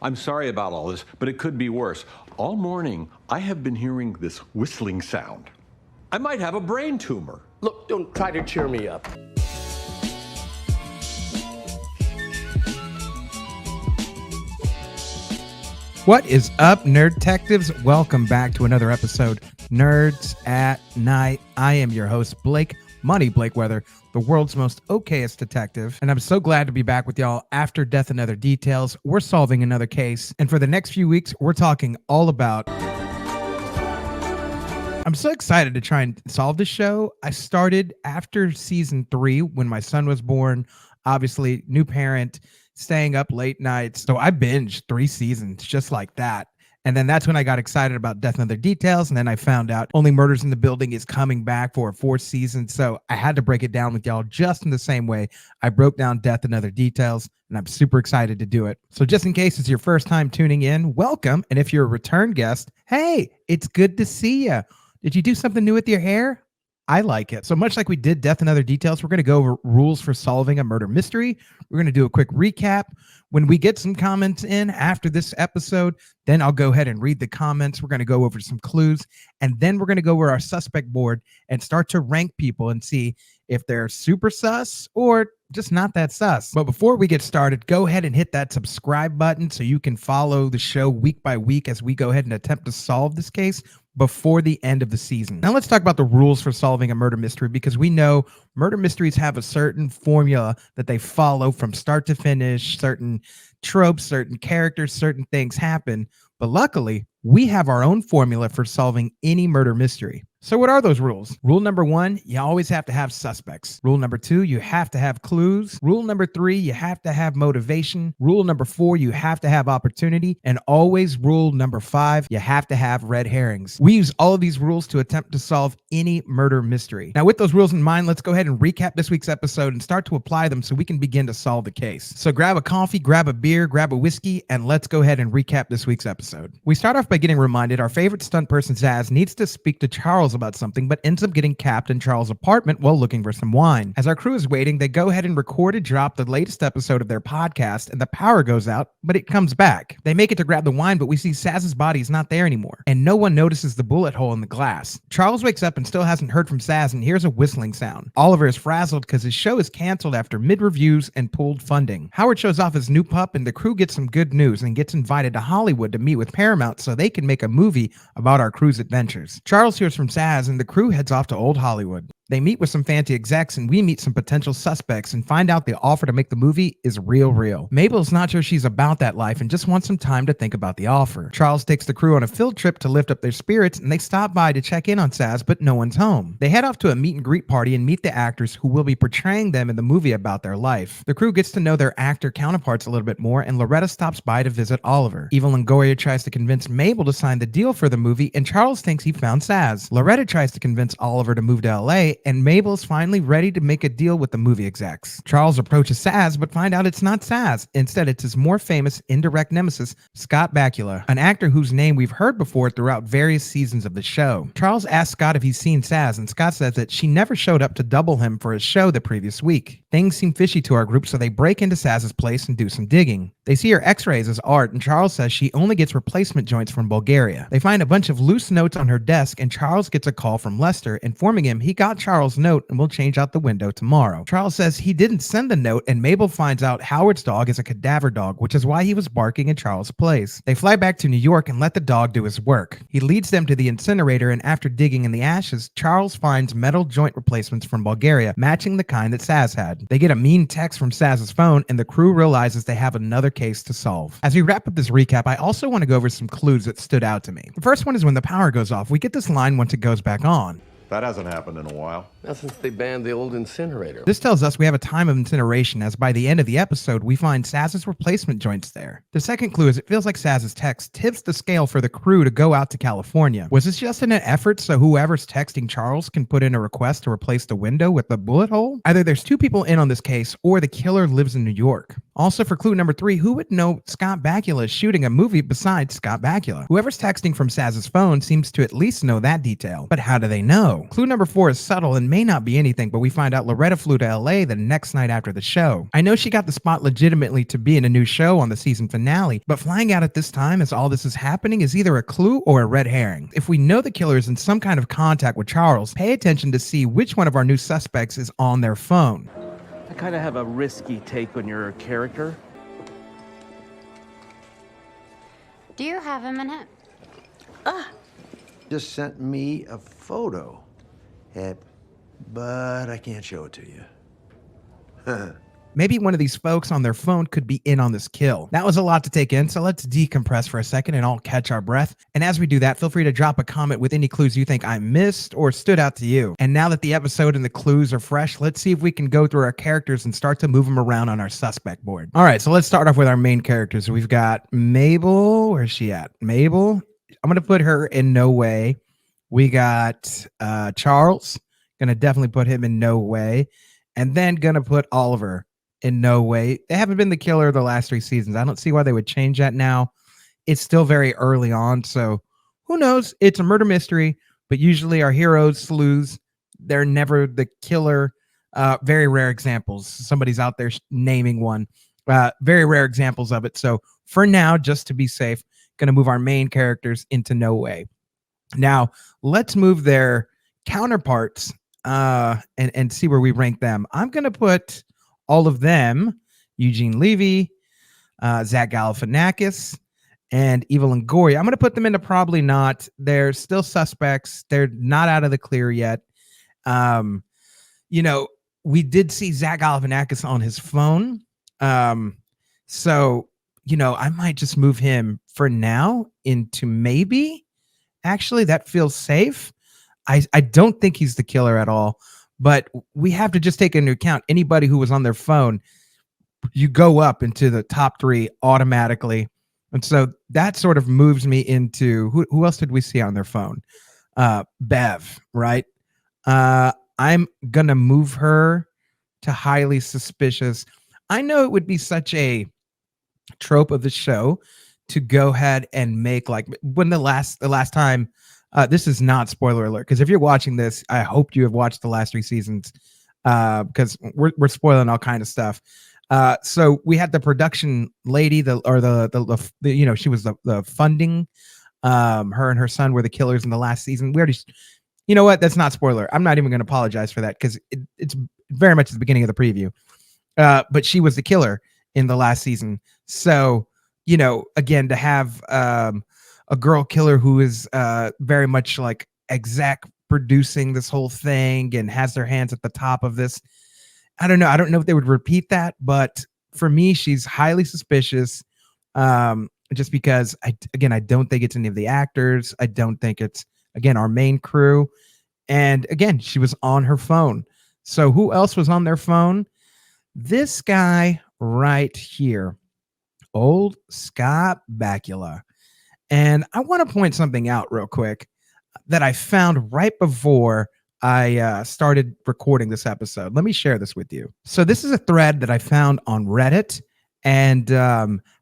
I'm sorry about all this, but it could be worse. All morning, I have been hearing this whistling sound. I might have a brain tumor. Look, don't try to cheer me up. What is up, nerdtectives? Welcome back to another episode, Nerds at Night. I am your host, Blake Weather, the world's most okayest detective, and I'm so glad to be back with y'all after Death and Other Details. We're solving another case, and for the next few weeks, we're talking all about... I'm so excited to try and solve this show. I started after season 3 when my son was born. Obviously, new parent, staying up late nights. So I binged 3 seasons just like that. And then that's when I got excited about Death and Other Details. And then I found out Only Murders in the Building is coming back for a 4th season. So I had to break it down with y'all just in the same way I broke down Death and Other Details. And I'm super excited to do it. So just in case it's your first time tuning in, welcome. And if you're a return guest, hey, it's good to see you. Did you do something new with your hair? I like it. So much like we did Death and Other Details, we're going to go over rules for solving a murder mystery. We're going to do a quick recap. When we get some comments in after this episode, then I'll go ahead and read the comments. We're going to go over some clues, and then we're going to go over our suspect board and start to rank people and see if they're super sus or just not that sus. But before we get started, go ahead and hit that subscribe button so you can follow the show week by week as we go ahead and attempt to solve this case before the end of the season. Now let's talk about the rules for solving a murder mystery, because we know murder mysteries have a certain formula that they follow from start to finish. Certain tropes, certain characters, certain things happen. But luckily, we have our own formula for solving any murder mystery. So what are those rules? Rule number 1, you always have to have suspects. Rule number 2, you have to have clues. Rule number 3, you have to have motivation. Rule number 4, you have to have opportunity. And always rule number 5, you have to have red herrings. We use all of these rules to attempt to solve any murder mystery. Now, with those rules in mind, let's go ahead and recap this week's episode and start to apply them so we can begin to solve the case. So grab a coffee, grab a beer, grab a whiskey, and let's go ahead and recap this week's episode. We start off by getting reminded our favorite stunt person, Zaz, needs to speak to Charles about something, but ends up getting capped in Charles' apartment while looking for some wine. As our crew is waiting, they go ahead and record and drop the latest episode of their podcast, and the power goes out, but it comes back. They make it to grab the wine, but we see Saz's body is not there anymore, and no one notices the bullet hole in the glass. Charles wakes up and still hasn't heard from Saz and hears a whistling sound. Oliver is frazzled because his show is canceled after mid-reviews and pulled funding. Howard shows off his new pup, and the crew gets some good news and gets invited to Hollywood to meet with Paramount so they can make a movie about our crew's adventures. Charles hears from Saz, and the crew heads off to Old Hollywood. They meet with some fancy execs, and we meet some potential suspects and find out the offer to make the movie is real. Mabel's not sure she's about that life and just wants some time to think about the offer. Charles takes the crew on a field trip to lift up their spirits, and they stop by to check in on Saz, but no one's home. They head off to a meet and greet party and meet the actors who will be portraying them in the movie about their life. The crew gets to know their actor counterparts a little bit more, and Loretta stops by to visit Oliver. Eva Longoria tries to convince Mabel to sign the deal for the movie, and Charles thinks he found Saz. Loretta tries to convince Oliver to move to LA, and Mabel's finally ready to make a deal with the movie execs. Charles approaches Saz, but find out it's not Saz. Instead, it's his more famous indirect nemesis, Scott Bakula, an actor whose name we've heard before throughout various seasons of the show. Charles asks Scott if he's seen Saz, and Scott says that she never showed up to double him for his show the previous week. Things seem fishy to our group, so they break into Saz's place and do some digging. They see her x-rays as art, and Charles says she only gets replacement joints from Bulgaria. They find a bunch of loose notes on her desk, and Charles gets a call from Lester informing him he got Charles' note and will change out the window tomorrow. Charles says he didn't send the note, and Mabel finds out Howard's dog is a cadaver dog, which is why he was barking in Charles' place. They fly back to New York and let the dog do his work. He leads them to the incinerator, and after digging in the ashes, Charles finds metal joint replacements from Bulgaria, matching the kind that Saz had. They get a mean text from Saz's phone, and the crew realizes they have another case to solve. As we wrap up this recap, I also want to go over some clues that stood out to me. The first one is when the power goes off. We get this line once it goes back on. That hasn't happened in a while. Not since they banned the old incinerator. This tells us we have a time of incineration, as by the end of the episode, we find Saz's replacement joints there. The second clue is it feels like Saz's text tips the scale for the crew to go out to California. Was this just in an effort so whoever's texting Charles can put in a request to replace the window with the bullet hole? Either there's 2 people in on this case, or the killer lives in New York. Also, for clue number 3, who would know Scott Bakula is shooting a movie besides Scott Bakula? Whoever's texting from Saz's phone seems to at least know that detail. But how do they know? Clue number 4 is subtle and may not be anything, but we find out Loretta flew to LA the next night after the show. I know she got the spot legitimately to be in a new show on the season finale, but flying out at this time as all this is happening is either a clue or a red herring. If we know the killer is in some kind of contact with Charles, pay attention to see which one of our new suspects is on their phone. I kind of have a risky take on your character. Do you have a minute? Just sent me a photo. But I can't show it to you. Maybe one of these folks on their phone could be in on this kill. That was a lot to take in, so let's decompress for a second and all catch our breath. And as we do that, feel free to drop a comment with any clues you think I missed or stood out to you. And now that the episode and the clues are fresh, let's see if we can go through our characters and start to move them around on our suspect board. All right, so let's start off with our main characters. We've got Mabel. Where's she at? Mabel. I'm going to put her in no way. We got Charles. Going to definitely put him in no way. And then going to put Oliver in no way. They haven't been the killer the last 3 seasons. I don't see why they would change that now. It's still very early on, so who knows? It's a murder mystery, but usually our heroes, sleuths, they're never the killer. Very rare examples. Somebody's out there naming one. Very rare examples of it. So for now, just to be safe, going to move our main characters into no way. Now, let's move their counterparts and see where we rank them. I'm going to put all of them, Eugene Levy, Zach Galifianakis, and Eva Longoria. I'm going to put them into probably not. They're still suspects. They're not out of the clear yet. We did see Zach Galifianakis on his phone. So, I might just move him for now into maybe. Actually, that feels safe. I don't think he's the killer at all. But we have to just take into account anybody who was on their phone. You go up into the top 3 automatically. And so that sort of moves me into who else did we see on their phone? Bev, right? I'm going to move her to highly suspicious. I know it would be such a trope of the show to go ahead and make like when the last time. This is not spoiler alert, because if you're watching this, I hope you have watched the last 3 seasons, because we're spoiling all kind of stuff. So we had the production lady, she was the funding. Her and her son were the killers in the last season. We already, you know what? That's not spoiler. I'm not even going to apologize for that because it's very much at the beginning of the preview. But she was the killer in the last season. So, again, to have a girl killer who is very much like exec producing this whole thing and has their hands at the top of this. I don't know. I don't know if they would repeat that, but for me, she's highly suspicious. Just because I don't think it's any of the actors. I don't think it's, again, our main crew. And again, she was on her phone. So who else was on their phone? This guy right here, old Scott Bakula. And I want to point something out real quick that I found right before I started recording this episode. Let me share this with you. So this is a thread that I found on Reddit. And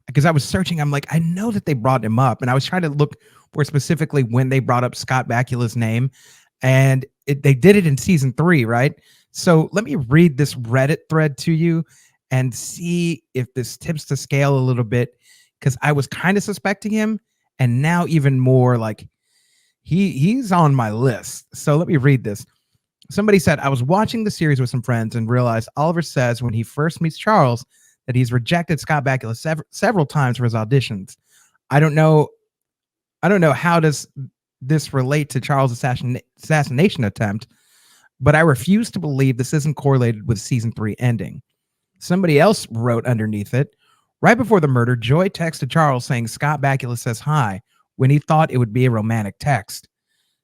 because I was searching, I'm like, I know that they brought him up. And I was trying to look for specifically when they brought up Scott Bakula's name. And they did it in season 3, right? So let me read this Reddit thread to you and see if this tips the scale a little bit. Because I was kind of suspecting him. And now even more like he's on my list. So let me read this. Somebody said, I was watching the series with some friends and realized Oliver says when he first meets Charles that he's rejected Scott Bakula several times for his auditions. I don't know how does this relate to Charles' assassination attempt, but I refuse to believe this isn't correlated with season 3 ending. Somebody else wrote underneath it, right before the murder, Joy texted Charles saying Scott Bakula says hi when he thought it would be a romantic text.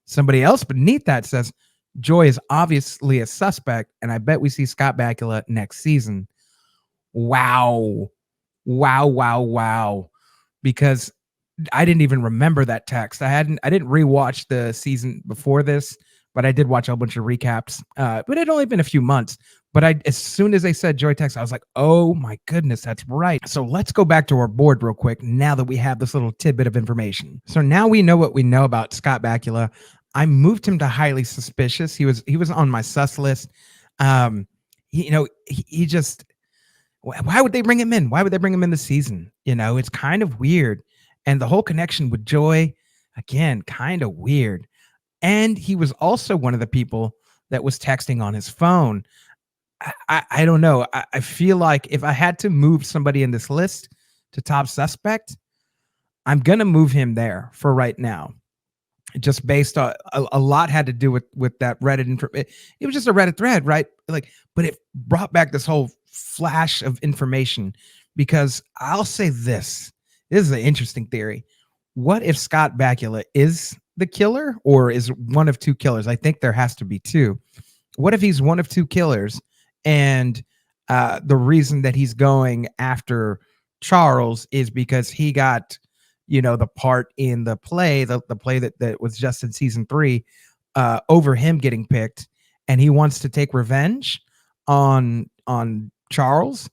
Somebody else beneath that says Joy is obviously a suspect, and I bet we see Scott Bakula next season. Wow. Because I didn't even remember that text. I didn't rewatch the season before this, but I did watch a bunch of recaps. But it had only been a few months. But as soon as they said Joy Tex, I was like, oh my goodness, that's right. So let's go back to our board real quick now that we have this little tidbit of information. So now we know what we know about Scott Bakula. I moved him to highly suspicious. He was on my sus list. He just, why would they bring him in? Why would they bring him in this season? It's kind of weird. And the whole connection with Joy, again, kind of weird. And he was also one of the people that was texting on his phone. I don't know. I feel like if I had to move somebody in this list to top suspect, I'm going to move him there for right now. Just based on a lot had to do with that Reddit. It was just a Reddit thread, right? But it brought back this whole flash of information, because I'll say this is an interesting theory. What if Scott Bakula is the killer, or is one of two killers? I think there has to be two. What if he's one of two killers, and the reason that he's going after Charles is because he got, the part in the play, the play that was just in season 3, over him getting picked, and he wants to take revenge on Charles.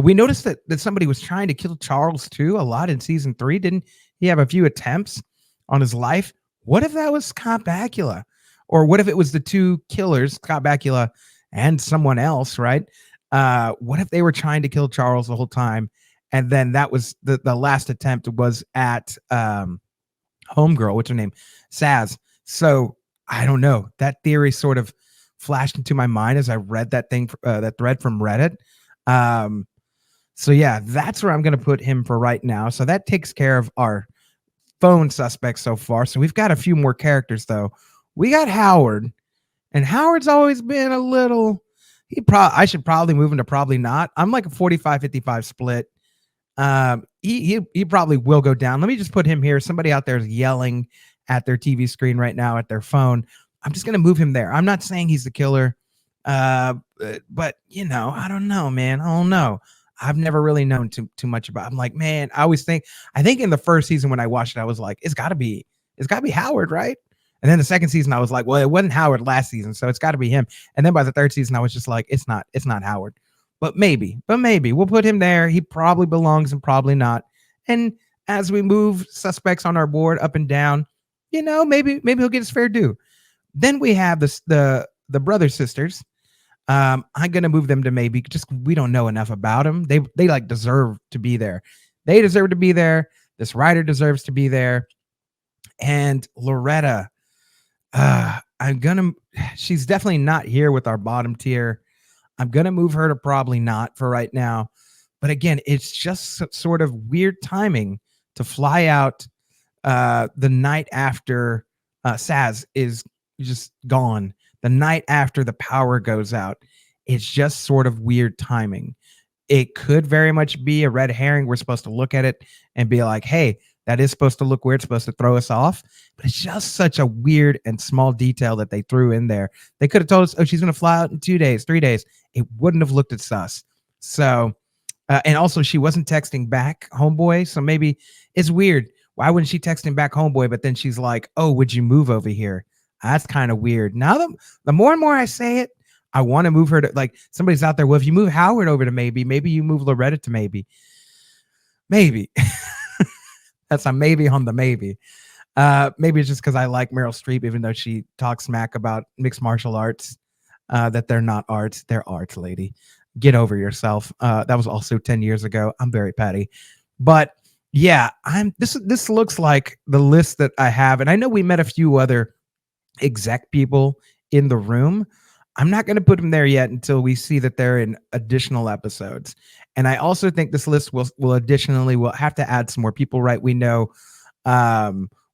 We noticed that somebody was trying to kill Charles too a lot in season 3. Didn't he have a few attempts on his life? What if that was Scott Bakula? Or what if it was the two killers, Scott Bakula and someone else, right? What if they were trying to kill Charles the whole time? And then that was the last attempt was at Homegirl, what's her name? Saz. So I don't know. That theory sort of flashed into my mind as I read that thread from Reddit. So yeah, that's where I'm going to put him for right now. So that takes care of our phone suspects so far. So we've got a few more characters though. We got Howard, and Howard's always been a little, I should probably move him to probably not. I'm like a 45-55 split. He probably will go down. Let me just put him here. Somebody out there is yelling at their TV screen right now at their phone. I'm just going to move him there. I'm not saying he's the killer. But I don't know, man. I don't know. I've never really known too much about. I'm like, man, I think in the first season when I watched it, I was like, it's gotta be Howard, right? And then the second season, I was like, well, it wasn't Howard last season, so it's got to be him. And then by the third season, I was just like, it's not Howard. But maybe we'll put him there. He probably belongs and probably not. And as we move suspects on our board up and down, maybe he'll get his fair due. Then we have the brother sisters. I'm gonna move them to maybe, just we don't know enough about them. They like deserve to be there. They deserve to be there. This writer deserves to be there. And Loretta, she's definitely not here with our bottom tier. I'm gonna move her to probably not for right now. But again, it's just sort of weird timing to fly out the night after Saz is just gone. The night after the power goes out. It's just sort of weird timing. It could very much be a red herring. We're supposed to look at it and be like, hey, that is supposed to look weird, it's supposed to throw us off. But it's just such a weird and small detail that they threw in there. They could have told us, oh, she's going to fly out in 2 days, 3 days. It wouldn't have looked at sus. So, and also she wasn't texting back Homeboy. So maybe it's weird. Why wouldn't she text him back Homeboy? But then she's like, oh, would you move over here? That's kind of weird. Now, the more and more I say it, I want to move her to, like, somebody's out there. Well, if you move Howard over to maybe you move Loretta to maybe. That's a maybe on the maybe. Maybe it's just because I like Meryl Streep, even though she talks smack about mixed martial arts, that they're not arts. They're arts, lady. Get over yourself. That was also 10 years ago. I'm very petty. But yeah, this looks like the list that I have. And I know we met a few other exec people in the room. I'm not going to put them there yet until we see that they're in additional episodes. And I also think this list will additionally, we'll have to add some more people, right? We know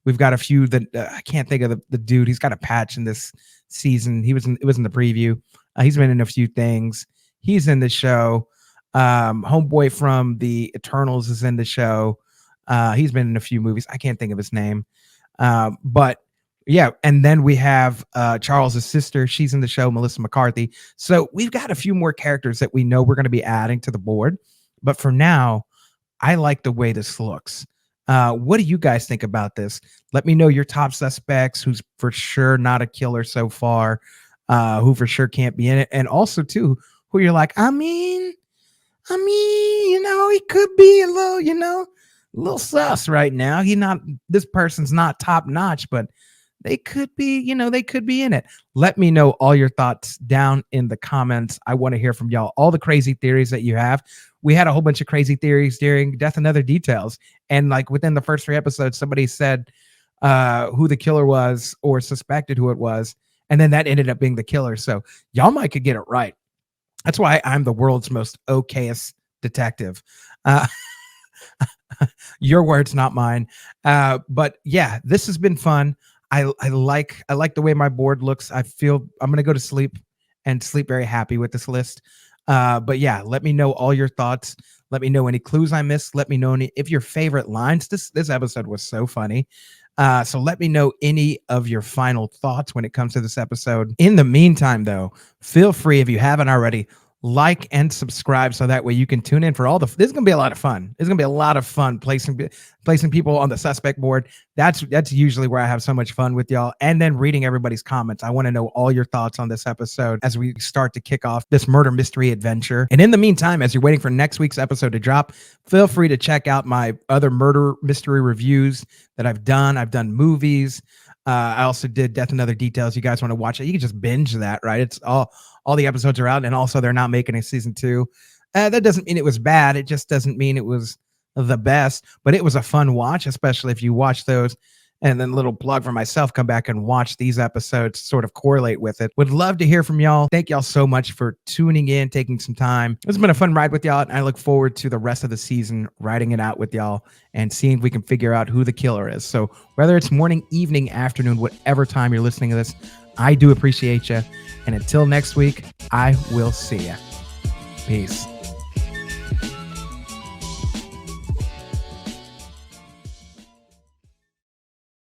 we've got a few that I can't think of the dude. He's got a patch in this season. It was in the preview. He's been in a few things. He's in the show. Homeboy from the Eternals is in the show. He's been in a few movies. I can't think of his name. But yeah, and then we have Charles's sister. She's in the show, Melissa McCarthy. So we've got a few more characters that we know we're going to be adding to the board. But for now, I like the way this looks. What do you guys think about this? Let me know your top suspects, who's for sure not a killer so far, who for sure can't be in it, and also too, who you're like, I mean, he could be a little sus right now. This person's not top notch, but they could be, they could be in it. Let me know all your thoughts down in the comments. I want to hear from y'all, all the crazy theories that you have. We had a whole bunch of crazy theories during Death and Other Details. And like within the first 3 episodes, somebody said who the killer was or suspected who it was. And then that ended up being the killer. So y'all might could get it right. That's why I'm the world's most okayest detective. Your words, not mine. But yeah, this has been fun. I like the way my board looks. I feel I'm gonna go to sleep and sleep very happy with this list. But yeah, let me know all your thoughts. Let me know any clues I missed. Let me know if your favorite lines. This episode was so funny. So let me know any of your final thoughts when it comes to this episode. In the meantime, though, feel free, if you haven't already, like and subscribe so that way you can tune in for this is going to be a lot of fun. It's going to be a lot of fun placing people on the suspect board. That's usually where I have so much fun with y'all. And then reading everybody's comments. I want to know all your thoughts on this episode as we start to kick off this murder mystery adventure. And in the meantime, as you're waiting for next week's episode to drop, feel free to check out my other murder mystery reviews that I've done. I've done movies. I also did Death and Other Details. You guys want to watch it, you can just binge that, right? It's all the episodes are out, and also they're not making a season 2. That doesn't mean it was bad. It just doesn't mean it was the best, but it was a fun watch, especially if you watch those. And then little plug for myself, come back and watch these episodes, sort of correlate with it. Would love to hear from y'all. Thank y'all so much for tuning in, taking some time. It's been a fun ride with y'all, and I look forward to the rest of the season, riding it out with y'all and seeing if we can figure out who the killer is. So whether it's morning, evening, afternoon, whatever time you're listening to this, I do appreciate you. And until next week, I will see you. Peace.